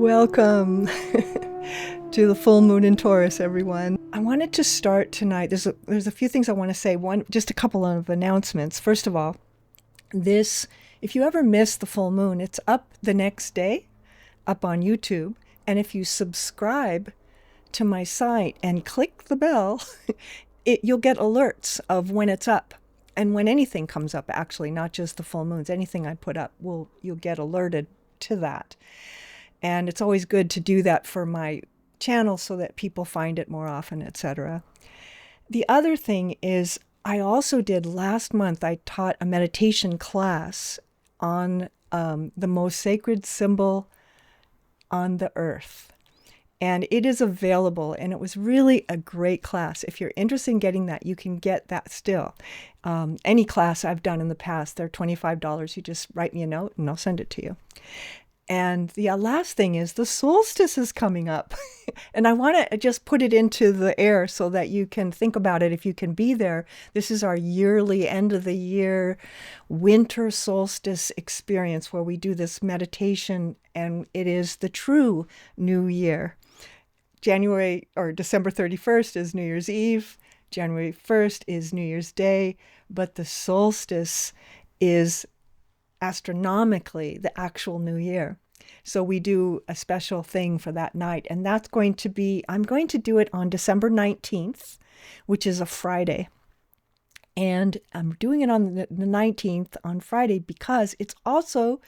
Welcome to the full moon in Taurus, everyone. I wanted to start tonight. There's a few things I want to say. One, just a couple of announcements. First of all, if you ever miss the full moon, it's up the next day, up on YouTube. And if you subscribe to my site and click the bell, you'll get alerts of when it's up. And when anything comes up, actually, not just the full moons, anything I put up, you'll get alerted to that. And it's always good to do that for my channel so that people find it more often, etc. The other thing is, I also did last month, I taught a meditation class on the most sacred symbol on the earth. And it is available, and it was really a great class. If you're interested in getting that, you can get that still. Any class I've done in the past, they're $25. You just write me a note and I'll send it to you. And the last thing is the solstice is coming up. And I want to just put it into the air so that you can think about it if you can be there. This is our yearly end of the year winter solstice experience where we do this meditation, and it is the true new year. December 31st is New Year's Eve. January 1st is New Year's Day. But the solstice is astronomically the actual new year. So we do a special thing for that night. And I'm going to do it on December 19th, which is a Friday. And I'm doing it on the 19th on Friday because it's also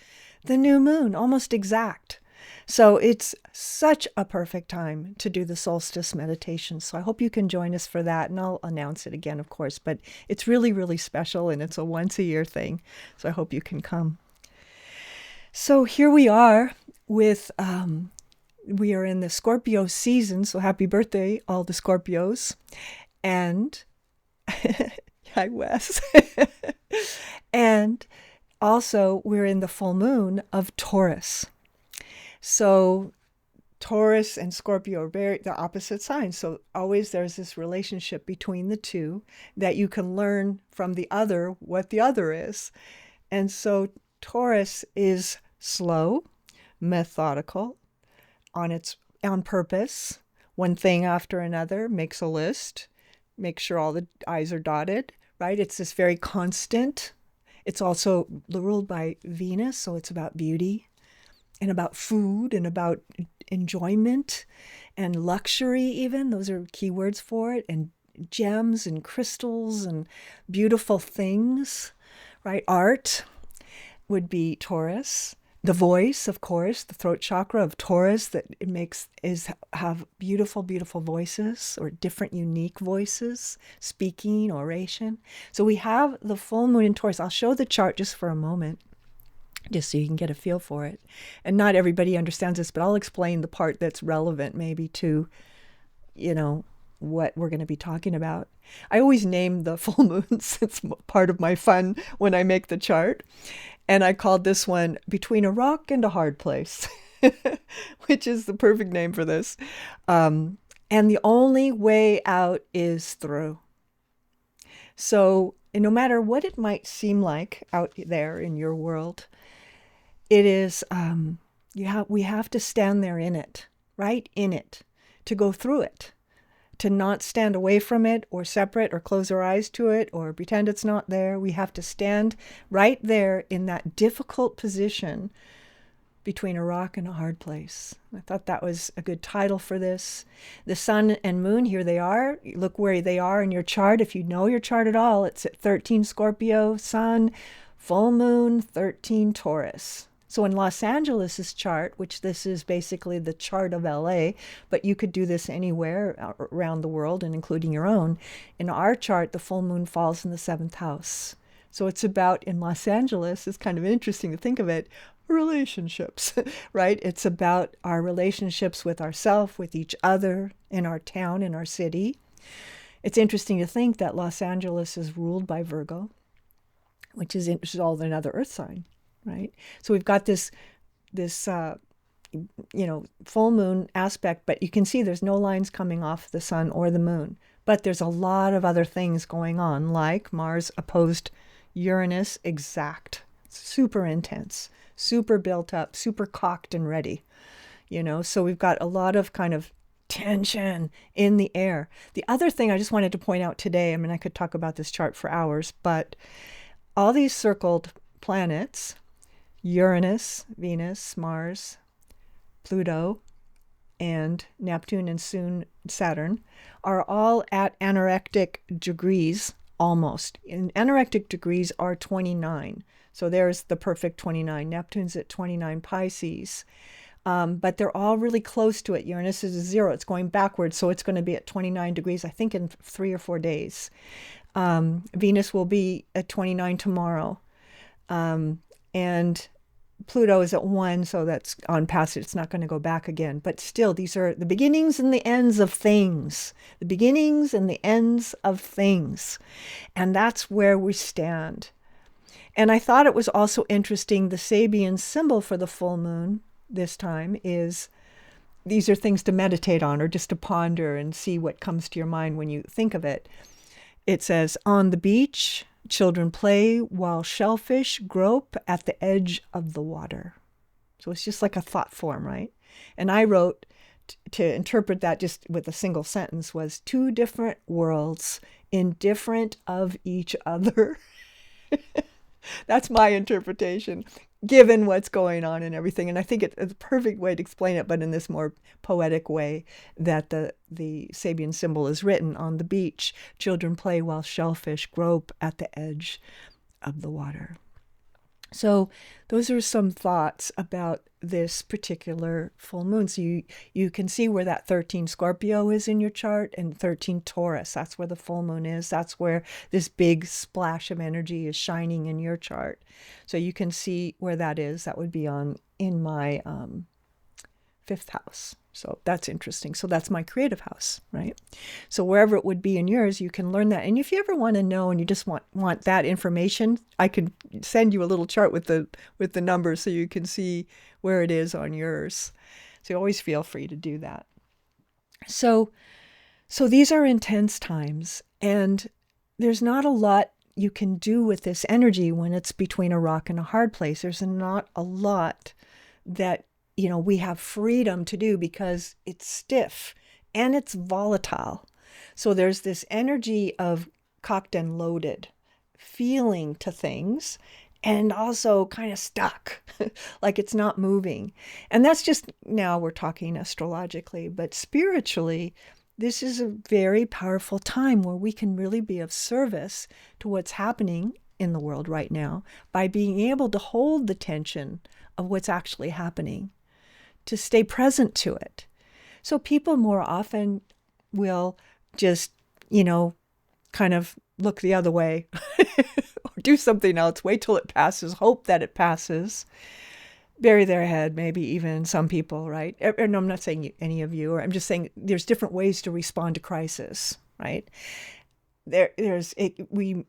the new moon, almost exact. So it's such a perfect time to do the solstice meditation. So I hope you can join us for that. And I'll announce it again, of course. But it's really, really special, and it's a once-a-year thing. So I hope you can come. So here we are we are in the Scorpio season. So happy birthday, all the Scorpios. And, hi, Wes. And also we're in the full moon of Taurus. So Taurus and Scorpio are the opposite signs. So always there's this relationship between the two that you can learn from the other what the other is. And so Taurus is slow, methodical, on purpose, one thing after another, makes a list, makes sure all the I's are dotted, right? It's this very constant. It's also ruled by Venus, so it's about beauty and about food and about enjoyment and luxury even. Those are key words for it. And gems and crystals and beautiful things, right? Art would be Taurus. The voice, of course, the throat chakra of Taurus that have beautiful, beautiful voices or different unique voices, speaking, oration. So we have the full moon in Taurus. I'll show the chart just for a moment, just so you can get a feel for it. And not everybody understands this, but I'll explain the part that's relevant maybe to, what we're going to be talking about. I always name the full moons. It's part of my fun when I make the chart. And I called this one Between a Rock and a Hard Place, which is the perfect name for this. And the only way out is through. So no matter what it might seem like out there in your world, it is, we have to stand there in it, right? In it, to go through it, to not stand away from it or separate or close our eyes to it or pretend it's not there. We have to stand right there in that difficult position between a rock and a hard place. I thought that was a good title for this. The sun and moon, here they are. Look where they are in your chart. If you know your chart at all, it's at 13 Scorpio, sun, full moon, 13 Taurus. So in Los Angeles' chart, which this is basically the chart of LA, but you could do this anywhere around the world and including your own. In our chart, the full moon falls in the 7th house. So it's about, in Los Angeles, it's kind of interesting to think of it, relationships, right? It's about our relationships with ourselves, with each other, in our town, in our city. It's interesting to think that Los Angeles is ruled by Virgo, which is all another earth sign. Right? So we've got this full moon aspect, but you can see there's no lines coming off the sun or the moon. But there's a lot of other things going on, like Mars opposed Uranus exact, super intense, super built up, super cocked and ready. So we've got a lot of kind of tension in the air. The other thing I just wanted to point out today, I mean, I could talk about this chart for hours, but all these circled planets, Uranus, Venus, Mars, Pluto, and Neptune, and soon Saturn, are all at anorectic degrees almost. And anorectic degrees are 29. So there's the perfect 29. Neptune's at 29 Pisces. But they're all really close to it. Uranus is 0. It's going backwards, so it's going to be at 29 degrees, I think, in 3 or 4 days. Venus will be at 29 tomorrow. And Pluto is at 1, so that's on past it. It's not going to go back again. But still, these are the beginnings and the ends of things. The beginnings and the ends of things. And that's where we stand. And I thought it was also interesting, the Sabian symbol for the full moon this time is, these are things to meditate on or just to ponder and see what comes to your mind when you think of it. It says, on the beach, children play while shellfish grope at the edge of the water. So it's just like a thought form, right? And I wrote to interpret that just with a single sentence was, two different worlds indifferent of each other. That's my interpretation, given what's going on and everything. And I think it's a perfect way to explain it, but in this more poetic way that the Sabian symbol is written. On the beach, children play while shellfish grope at the edge of the water. So those are some thoughts about this particular full moon. So you can see where that 13 Scorpio is in your chart and 13 Taurus. That's where the full moon is. That's where this big splash of energy is shining in your chart. So you can see where that is. That would be in my 5th house. So that's interesting. So that's my creative house, right? So wherever it would be in yours, you can learn that. And if you ever want to know and you just want that information, I could send you a little chart with the numbers so you can see where it is on yours. So you always feel free to do that. So these are intense times, and there's not a lot you can do with this energy when it's between a rock and a hard place. There's not a lot that we have freedom to do because it's stiff and it's volatile. So there's this energy of cocked and loaded feeling to things, and also kind of stuck, like it's not moving. And that's just, now we're talking astrologically, but spiritually, this is a very powerful time where we can really be of service to what's happening in the world right now by being able to hold the tension of what's actually happening, to stay present to it. So people more often will just, kind of look the other way or do something else, wait till it passes, hope that it passes, bury their head, maybe even some people, right? And I'm not saying any of you, or I'm just saying there's different ways to respond to crisis, right? We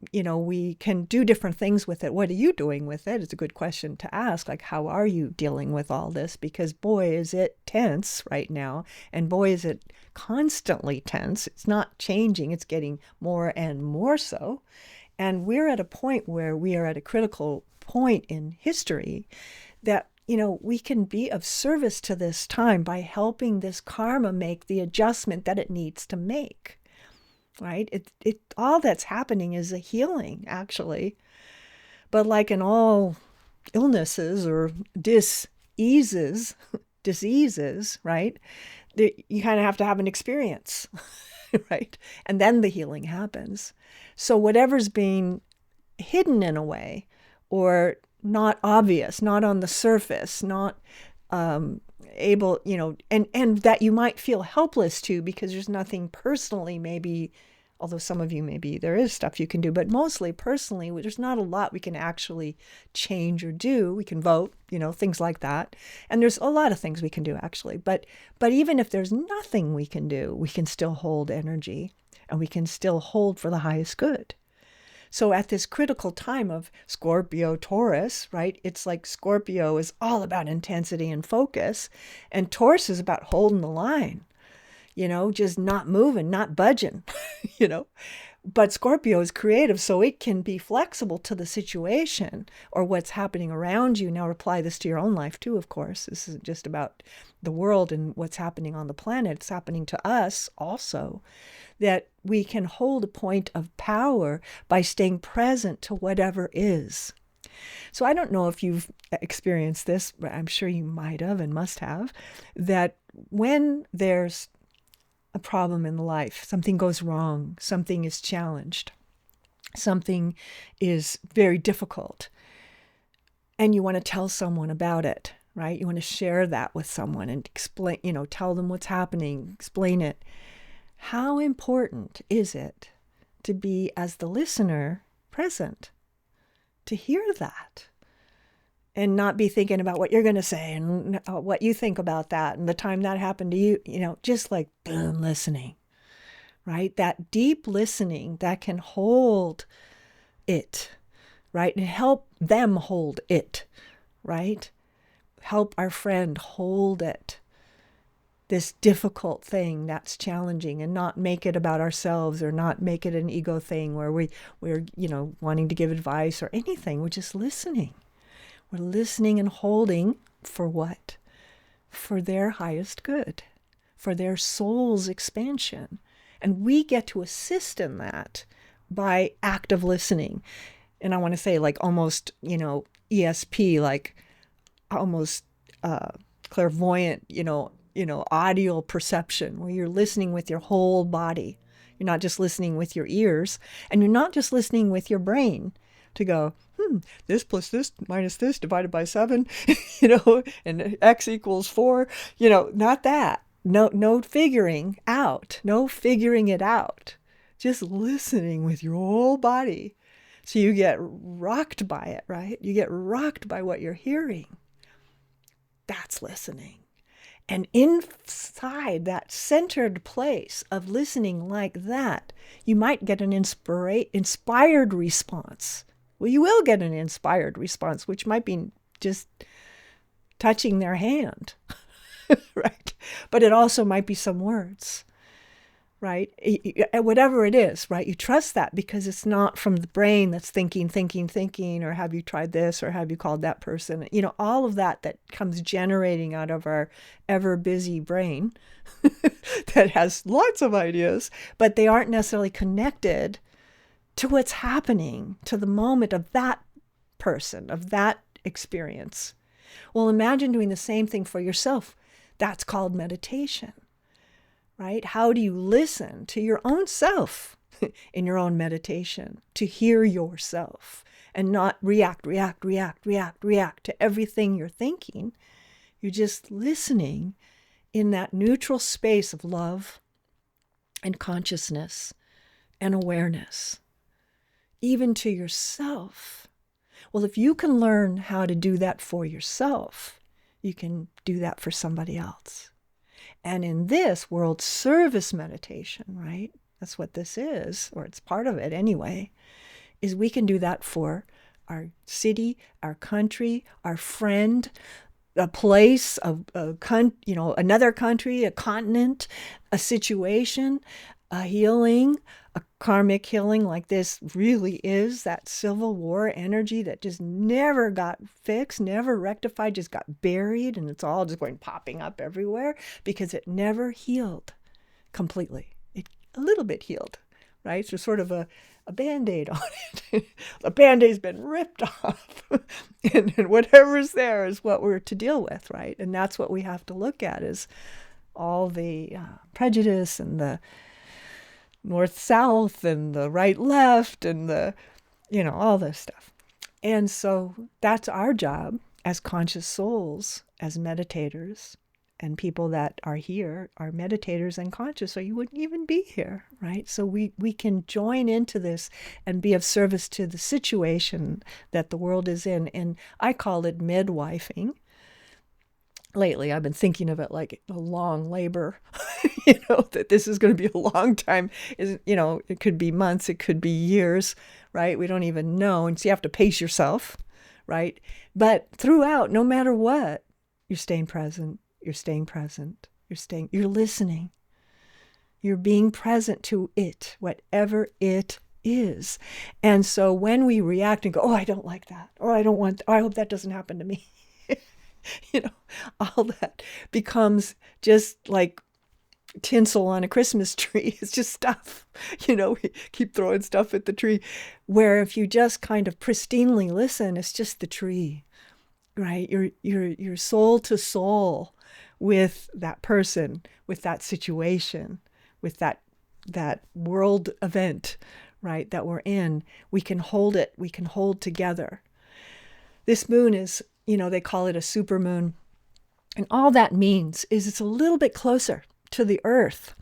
can do different things with it. What are you doing with it? It's a good question to ask. Like, how are you dealing with all this? Because boy, is it tense right now. And boy, is it constantly tense. It's not changing. It's getting more and more so. And we're at a point where we are at a critical point in history that, we can be of service to this time by helping this karma make the adjustment that it needs to make. Right? It all that's happening is a healing, actually. But like in all illnesses or diseases, right? You kind of have to have an experience, right? And then the healing happens. So whatever's being hidden in a way, or not obvious, not on the surface, not able, and that you might feel helpless to because there's nothing personally, maybe, although some of you, maybe there is stuff you can do, but mostly personally, there's not a lot we can actually change or do. We can vote, things like that. And there's a lot of things we can do, actually. But even if there's nothing we can do, we can still hold energy, and we can still hold for the highest good. So at this critical time of Scorpio Taurus, right, it's like Scorpio is all about intensity and focus, and Taurus is about holding the line, just not moving, not budging, But Scorpio is creative, so it can be flexible to the situation or what's happening around you. Now apply this to your own life too, of course. This isn't just about the world and what's happening on the planet. It's happening to us also, that we can hold a point of power by staying present to whatever is. So I don't know if you've experienced this, but I'm sure you might have and must have, that when there's a problem in life, something goes wrong, something is challenged, something is very difficult, and you want to tell someone about it, right? You want to share that with someone and explain, tell them what's happening, explain it. How important is it to be, as the listener, present, to hear that? And not be thinking about what you're going to say and what you think about that and the time that happened to you, just like boom, listening, right? That deep listening that can hold it, right? And help them hold it, right? Help our friend hold it, this difficult thing that's challenging, and not make it about ourselves or not make it an ego thing where we're wanting to give advice or anything. We're just listening. We're listening and holding for what? For their highest good, for their soul's expansion. And we get to assist in that by active listening. And I want to say like almost, ESP, like almost clairvoyant, audio perception, where you're listening with your whole body. You're not just listening with your ears, and you're not just listening with your brain to go, this plus this minus this divided by 7, and x equals 4, not that. No figuring out, no figuring it out. Just listening with your whole body. So you get rocked by it, right? You get rocked by what you're hearing. That's listening. And inside that centered place of listening like that, you might get an inspired response. Well, you will get an inspired response, which might be just touching their hand, right? But it also might be some words, right? Whatever it is, right? You trust that because it's not from the brain that's thinking, or have you tried this, or have you called that person? All of that comes generating out of our ever busy brain that has lots of ideas, but they aren't necessarily connected to what's happening, to the moment of that person, of that experience. Well, imagine doing the same thing for yourself. That's called meditation, right? How do you listen to your own self in your own meditation, to hear yourself and not react to everything you're thinking? You're just listening in that neutral space of love and consciousness and awareness, even to yourself. Well, if you can learn how to do that for yourself, you can do that for somebody else. And in this world service meditation, right? That's what this is, or it's part of it anyway, is we can do that for our city, our country, our friend, a place, another country, a continent, a situation, a healing, a karmic healing like this really is, that Civil War energy that just never got fixed, never rectified, just got buried, and it's all just popping up everywhere because it never healed completely. It a little bit healed, right? So sort of a Band-Aid on it. The Band-Aid's been ripped off, and whatever's there is what we're to deal with, right? And that's what we have to look at, is all the prejudice and the north-south and the right-left and the, all this stuff. And so that's our job as conscious souls, as meditators, and people that are here are meditators and conscious, or you wouldn't even be here, right? So we can join into this and be of service to the situation that the world is in. And I call it midwifing. Lately, I've been thinking of it like a long labor, that this is going to be a long time. It could be months, it could be years, right? We don't even know. And so you have to pace yourself, right? But throughout, no matter what, you're staying present, you're listening, You're being present to it, whatever it is. And so when we react and go, oh, I don't like that, or I don't want, I hope that doesn't happen to me, all that becomes just like tinsel on a Christmas tree. It's just stuff, we keep throwing stuff at the tree. Where if you just kind of pristinely listen, it's just the tree, right? You're soul to soul with that person, with that situation, with that world event, right, that we're in. We can hold it. We can hold together. This moon is, they call it a super moon. And all that means is it's a little bit closer to the earth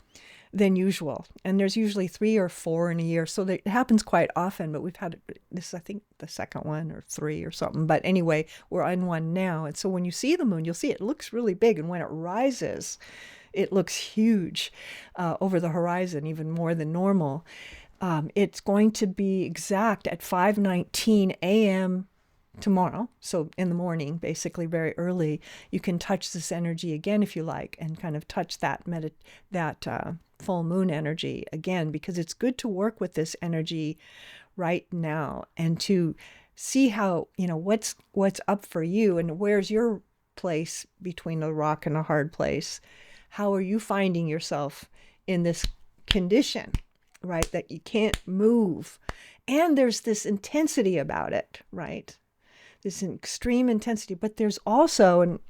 than usual. And there's usually 3 or 4 in a year. So it happens quite often, but we've had this, I think, the second one or 3 or something. But anyway, we're on one now. And so when you see the moon, you'll see it looks really big. And when it rises, it looks huge over the horizon, even more than normal. It's going to be exact at 5:19 a.m. tomorrow. So in the morning, basically very early, you can touch this energy again if you like, and kind of touch that full moon energy again, because it's good to work with this energy right now and to see how, what's up for you and where's your place between a rock and a hard place. How are you finding yourself in this condition, right, that you can't move? And there's this intensity about it, right? This extreme intensity, but there's also, and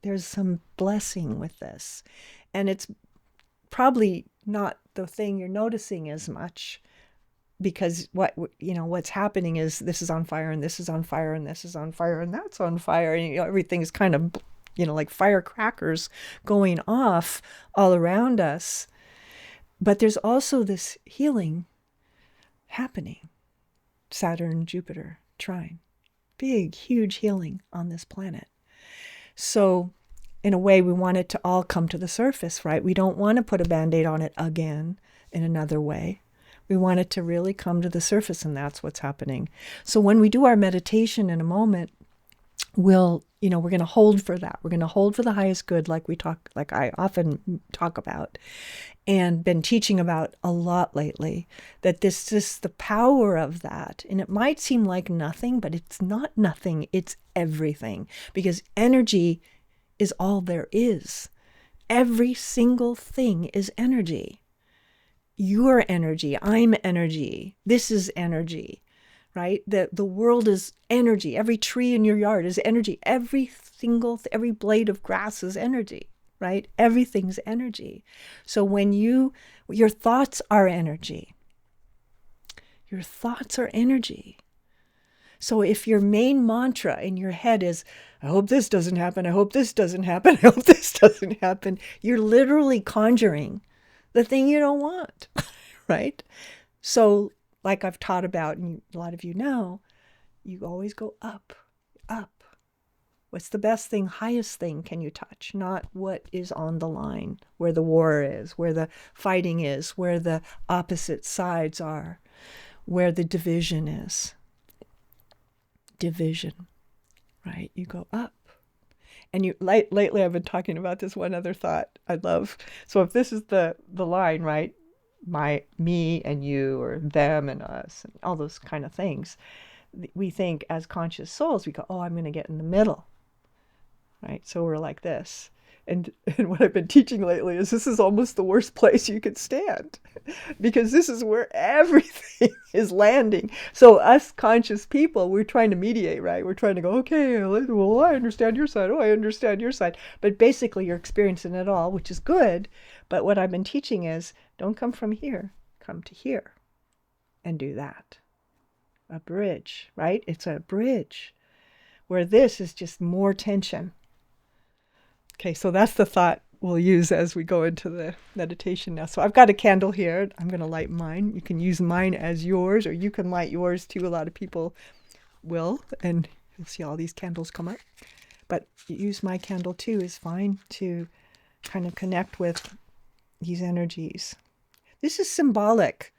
there's some blessing with this. And it's probably not the thing you're noticing as much, because what's happening is this is on fire and this is on fire and this is on fire and that's on fire. And everything is kind of, like firecrackers going off all around us. But there's also this healing happening. Saturn, Jupiter, trine. Big, huge healing on this planet. So in a way, we want it to all come to the surface, right? We don't want to put a Band-Aid on it again in another way. We want it to really come to the surface, and that's what's happening. So when we do our meditation in a moment, we're going to hold for that. We're going to hold for the highest good, like I often talk about and been teaching about a lot lately, that this is the power of that. And it might seem like nothing, but it's not nothing. It's everything, because energy is all there is. Every single thing is energy. You're energy. I'm energy. This is energy. Right? The world is energy. Every tree in your yard is energy. Every blade of grass is energy, right? Everything's energy. So when your thoughts are energy. Your thoughts are energy. So if your main mantra in your head is, I hope this doesn't happen, I hope this doesn't happen, I hope this doesn't happen, you're literally conjuring the thing you don't want, right? So like I've taught about, and a lot of you know, you always go up, up. What's the best thing, highest thing can you touch? Not what is on the line, where the war is, where the fighting is, where the opposite sides are, where the division is. Division, right? You go up. And lately I've been talking about this one other thought I love. So if this is the line, right? Me and you, or them and us, and all those kind of things. We think as conscious souls, we go, oh, I'm going to get in the middle, right? So we're like this. And what I've been teaching lately is this is almost the worst place you could stand, because this is where everything is landing. So us conscious people, we're trying to mediate, right? We're trying to go, okay, well, I understand your side. Oh, I understand your side. But basically you're experiencing it all, which is good. But what I've been teaching is, don't come from here, come to here and do that. A bridge, right? It's a bridge where this is just more tension. Okay, so that's the thought we'll use as we go into the meditation now. So I've got a candle here. I'm going to light mine. You can use mine as yours, or you can light yours too. A lot of people will, and you'll see all these candles come up. But use my candle too is fine to kind of connect with these energies. This is symbolic,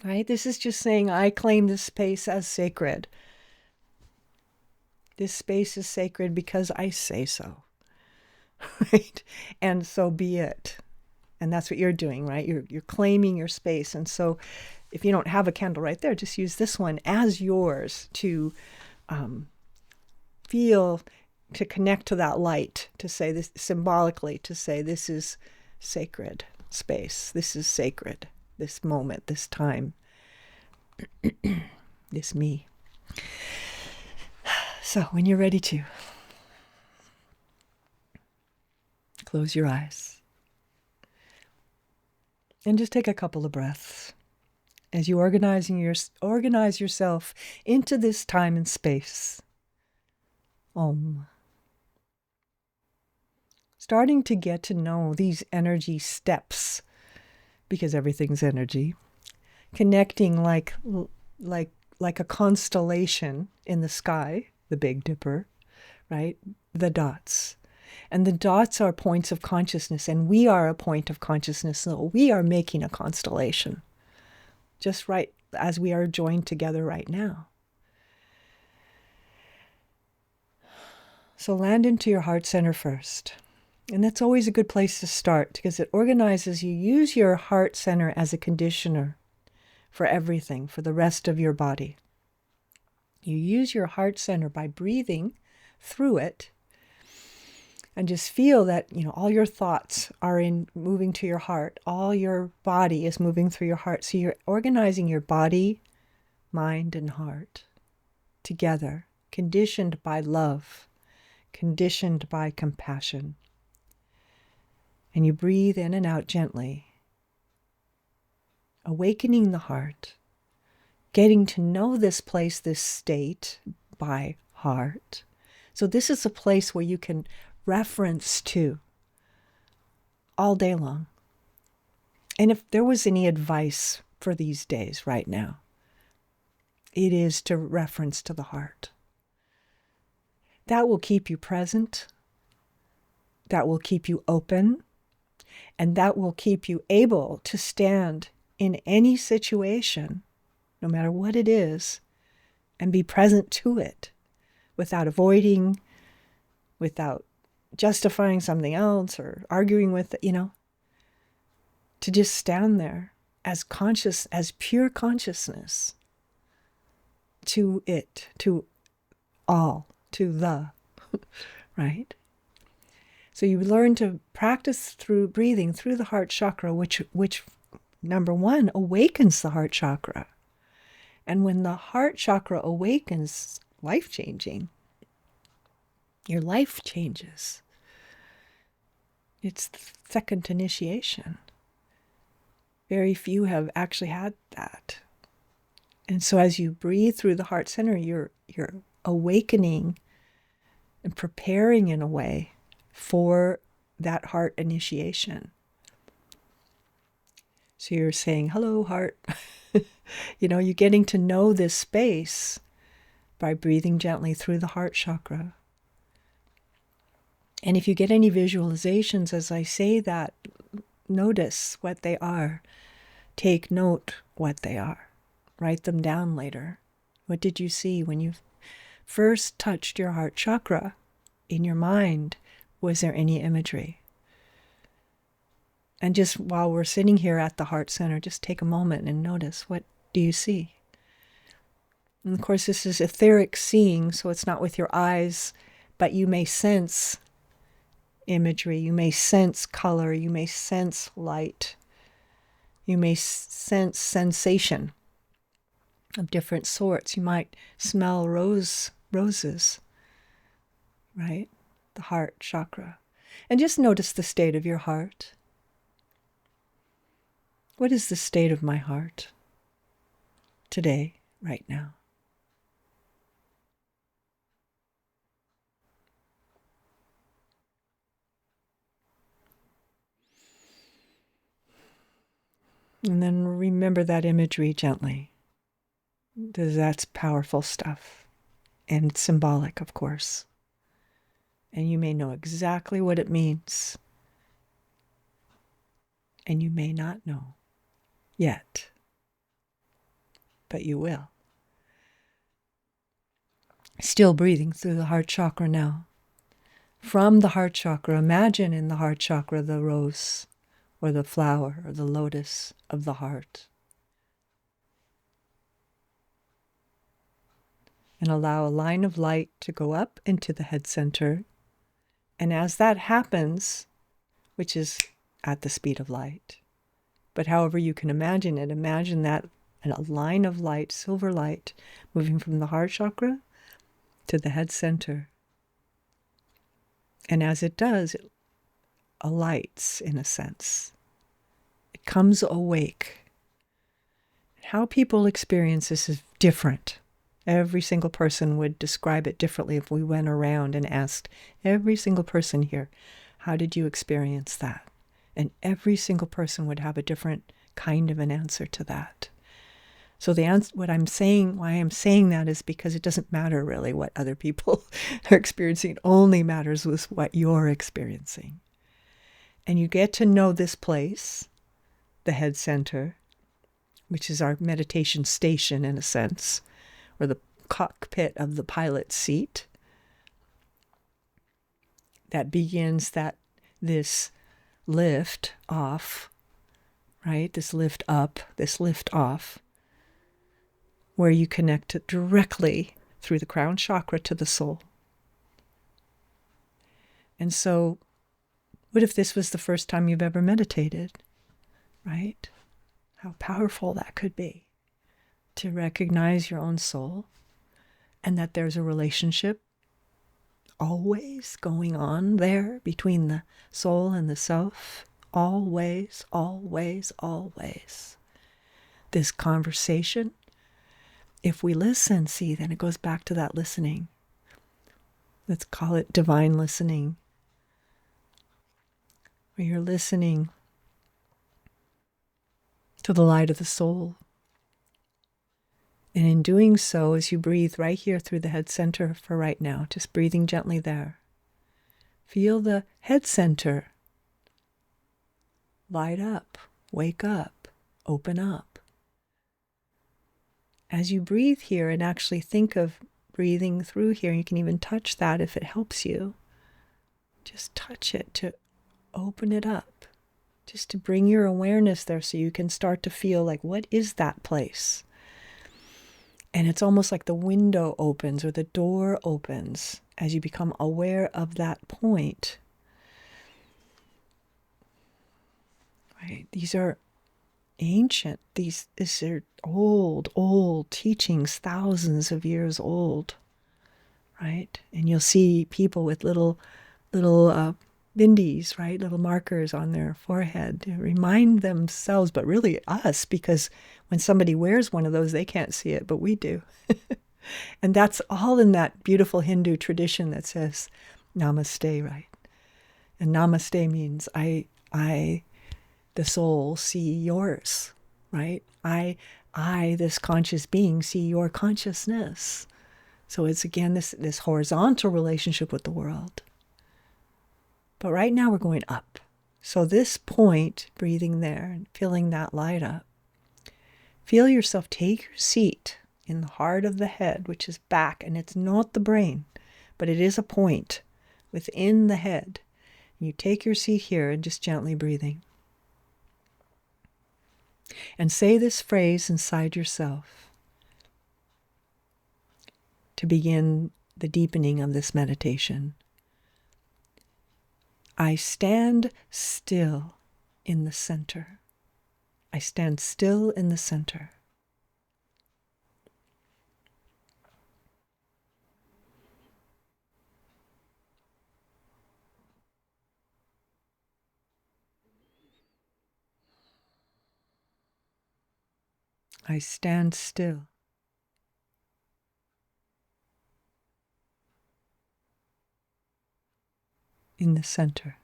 right? This is just saying, I claim this space as sacred. This space is sacred because I say so, right? And so be it. And that's what you're doing, right? You're claiming your space. And so if you don't have a candle right there, just use this one as yours to feel, to connect to that light, to say this symbolically, to say this is sacred space. This is sacred. This moment, this time, this me. So when you're ready to, close your eyes and just take a couple of breaths as you organize yourself into this time and space. Om. Starting to get to know these energy steps, because everything's energy, connecting like a constellation in the sky, the Big Dipper, right? The dots. And the dots are points of consciousness, and we are a point of consciousness. So we are making a constellation, just right as we are joined together right now. So land into your heart center first. And that's always a good place to start because it organizes you. Use your heart center as a conditioner for everything, for the rest of your body. You use your heart center by breathing through it and just feel that, all your thoughts are moving to your heart. All your body is moving through your heart. So you're organizing your body, mind, and heart together, conditioned by love, conditioned by compassion. And you breathe in and out gently, awakening the heart, getting to know this place, this state by heart. So this is a place where you can reference to all day long. And if there was any advice for these days right now, it is to reference to the heart. That will keep you present. That will keep you open. And that will keep you able to stand in any situation, no matter what it is, and be present to it without avoiding, without justifying something else or arguing with it, to just stand there as conscious, as pure consciousness to it, to all, to the, right? So you learn to practice through breathing through the heart chakra, which number one, awakens the heart chakra. And when the heart chakra awakens, life-changing, your life changes. It's the second initiation. Very few have actually had that. And so as you breathe through the heart center, you're awakening and preparing in a way for that heart initiation. So you're saying, hello, heart. You're getting to know this space by breathing gently through the heart chakra. And if you get any visualizations as I say that, notice what they are. Take note what they are. Write them down later. What did you see when you first touched your heart chakra in your mind? Was there any imagery? And just while we're sitting here at the heart center, just take a moment and notice, what do you see? And of course, this is etheric seeing, so it's not with your eyes, but you may sense imagery, you may sense color, you may sense light, you may sense sensation of different sorts. You might smell roses, right? The heart chakra. And just notice the state of your heart. What is the state of my heart today, right now? And then remember that imagery gently, because that's powerful stuff. And it's symbolic, of course. And you may know exactly what it means. And you may not know yet. But you will. Still breathing through the heart chakra now. From the heart chakra, imagine in the heart chakra the rose or the flower or the lotus of the heart. And allow a line of light to go up into the head center. And as that happens, which is at the speed of light, but however you can imagine it, imagine that a line of light, silver light, moving from the heart chakra to the head center. And as it does, it alights in a sense. It comes awake. How people experience this is different. Every single person would describe it differently if we went around and asked every single person here, how did you experience that? And every single person would have a different kind of an answer to that. So the answer, what I'm saying, why I'm saying that is because it doesn't matter really what other people are experiencing. It only matters with what you're experiencing. And you get to know this place, the head center, which is our meditation station in a sense, or the cockpit of the pilot's seat, that begins this lift off, right? This lift up, this lift off, where you connect it directly through the crown chakra to the soul. And so, what if this was the first time you've ever meditated, right? How powerful that could be to recognize your own soul and that there's a relationship always going on there between the soul and the self. Always, always, always. This conversation, if we listen, see, then it goes back to that listening. Let's call it divine listening. Where you're listening to the light of the soul. And in doing so, as you breathe right here through the head center for right now, just breathing gently there, feel the head center light up, wake up, open up. As you breathe here and actually think of breathing through here, you can even touch that if it helps you. Just touch it to open it up, just to bring your awareness there so you can start to feel like, what is that place? And it's almost like the window opens or the door opens as you become aware of that point. Right? These are ancient. These are old teachings, thousands of years old. Right? And you'll see people with little bindies, right? Little markers on their forehead to remind themselves, but really us, because when somebody wears one of those, they can't see it, but we do. And that's all in that beautiful Hindu tradition that says namaste, right? And namaste means I, the soul, see yours, right? I, this conscious being, see your consciousness. So it's again this horizontal relationship with the world. But right now we're going up. So this point, breathing there and feeling that light up, feel yourself take your seat in the heart of the head, which is back, and it's not the brain, but it is a point within the head. You take your seat here and just gently breathing. And say this phrase inside yourself to begin the deepening of this meditation. I stand still in the center. I stand still in the center. I stand still. In the center.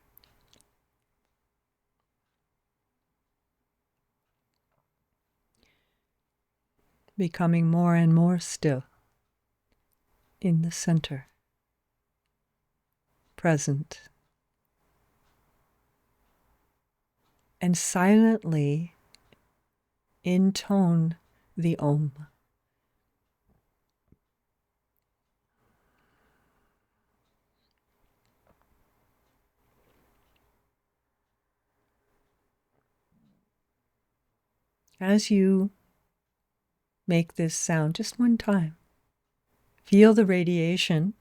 Becoming more and more still. In the center. Present. And silently intone the Om. As you make this sound just one time, feel the radiation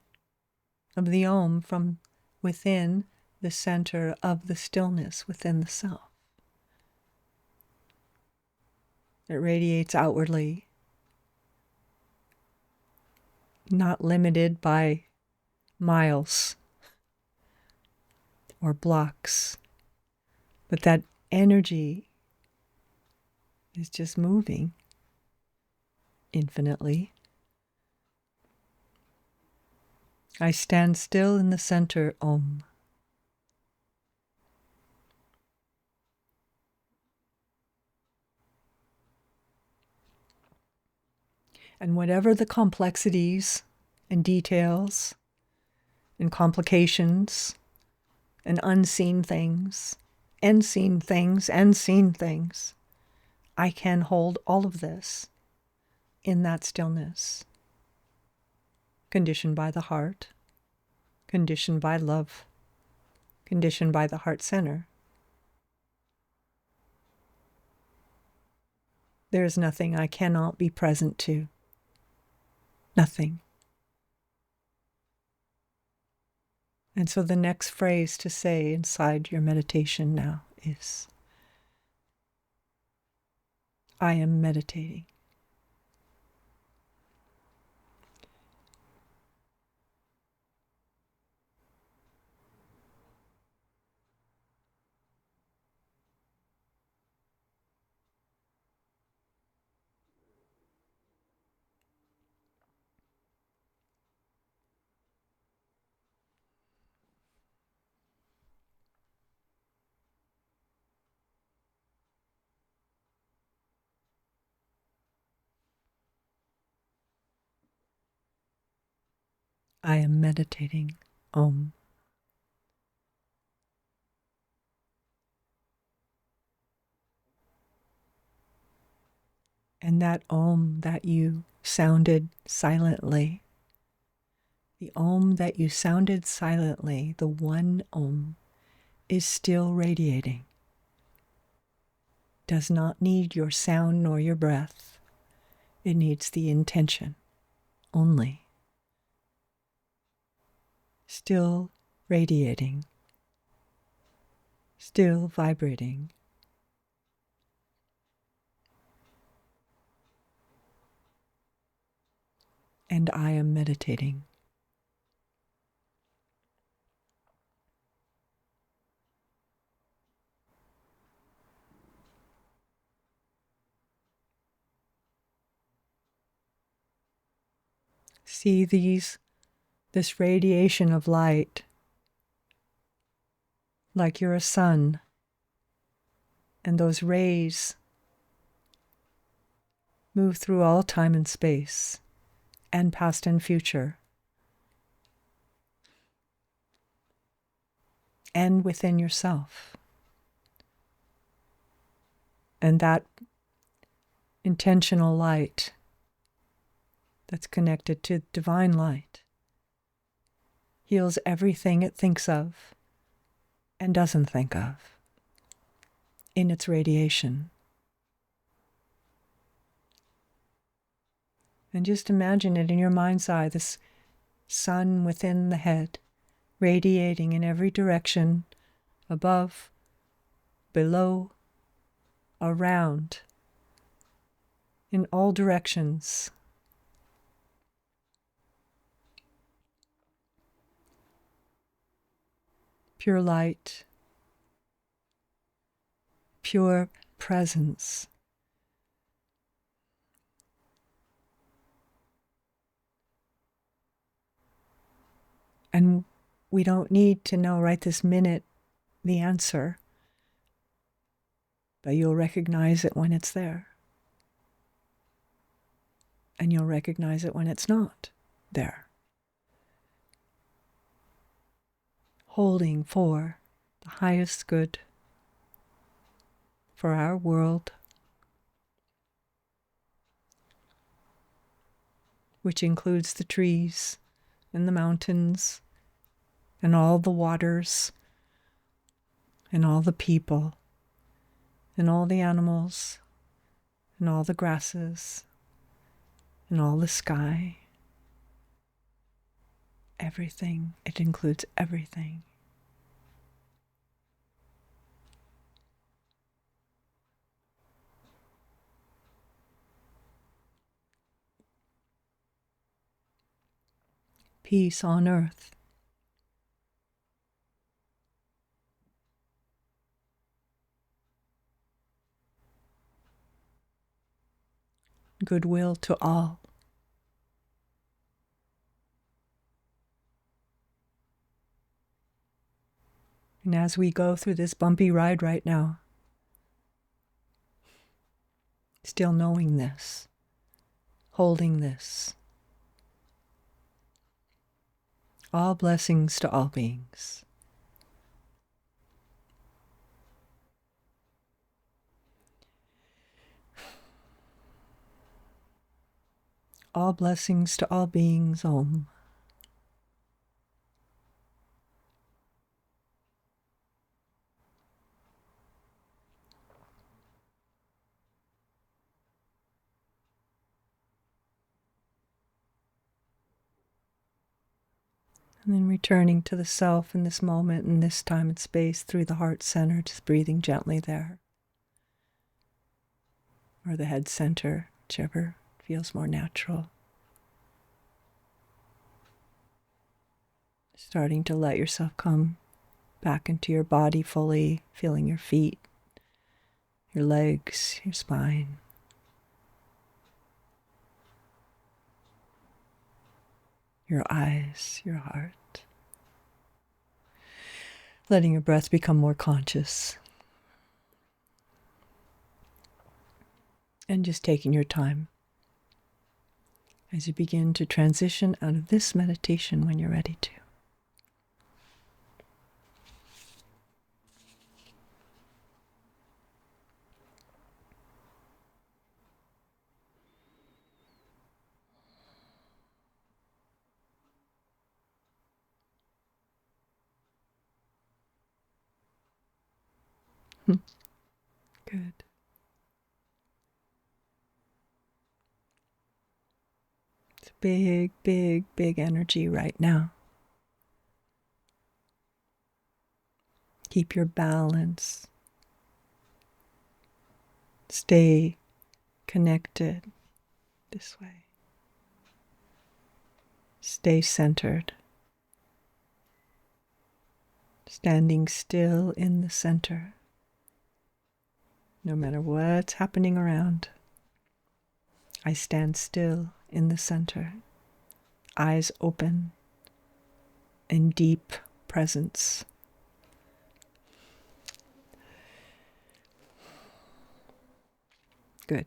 of the Om from within the center of the stillness within the self. It radiates outwardly, not limited by miles or blocks, but that energy is just moving infinitely. I stand still in the center, Om. And whatever the complexities and details and complications and unseen things and seen things and seen things, I can hold all of this in that stillness, conditioned by the heart, conditioned by love, conditioned by the heart center. There is nothing I cannot be present to. Nothing. And so the next phrase to say inside your meditation now is, I am meditating. I am meditating. Om. And that Om that you sounded silently, the Om that you sounded silently, the one Om, is still radiating. Does not need your sound nor your breath. It needs the intention only. Still radiating, still vibrating. And I am meditating. See this radiation of light like you're a sun, and those rays move through all time and space, and past and future, and within yourself. And that intentional light that's connected to divine light heals everything it thinks of and doesn't think of in its radiation. And just imagine it in your mind's eye, this sun within the head, radiating in every direction, above, below, around, in all directions. Pure light, pure presence. And we don't need to know right this minute the answer, but you'll recognize it when it's there. And you'll recognize it when it's not there. Holding for the highest good for our world, which includes the trees and the mountains and all the waters and all the people and all the animals and all the grasses and all the sky. Everything. It includes everything. Peace on earth. Goodwill to all. And as we go through this bumpy ride right now, still knowing this, holding this, all blessings to all beings. All blessings to all beings, Om. And then returning to the self in this moment, in this time and space, through the heart center, just breathing gently there. Or the head center, whichever feels more natural. Starting to let yourself come back into your body fully, feeling your feet, your legs, your spine. Your eyes, your heart. Letting your breath become more conscious. And just taking your time as you begin to transition out of this meditation when you're ready to. Good. It's big, big, big energy right now. Keep your balance. Stay connected this way. Stay centered. Standing still in the center. No matter what's happening around, I stand still in the center, eyes open, in deep presence. Good.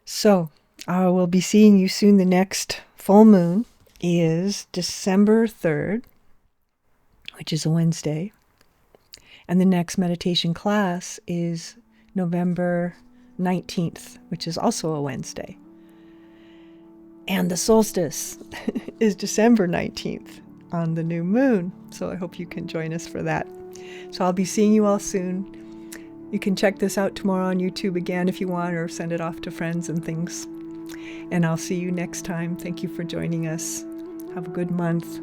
So, I will be seeing you soon. The next full moon is December 3rd, which is a Wednesday. And the next meditation class is November 19th, which is also a Wednesday. And the solstice is December 19th on the new moon. So I hope you can join us for that. So I'll be seeing you all soon. You can check this out tomorrow on YouTube again if you want, or send it off to friends and things. And I'll see you next time. Thank you for joining us. Have a good month.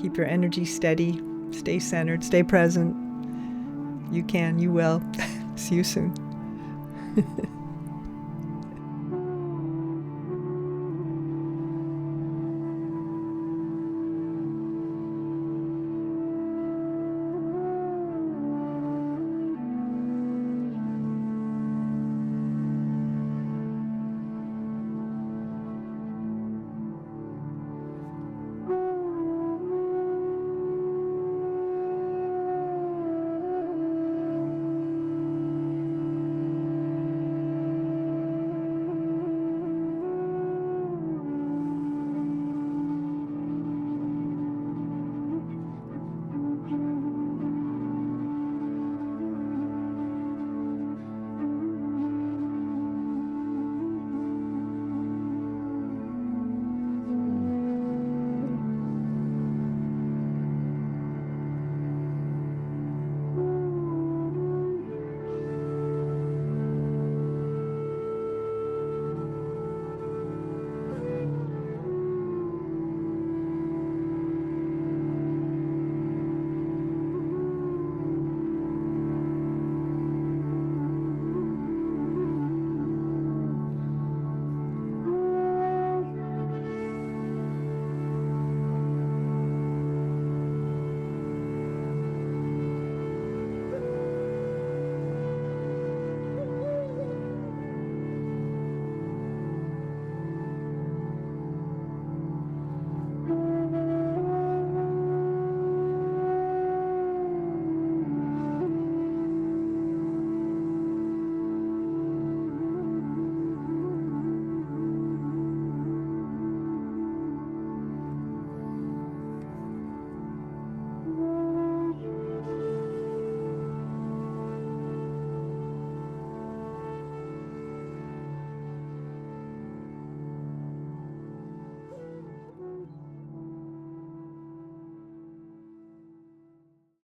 Keep your energy steady. Stay centered. Stay present. You can, you will. See you soon.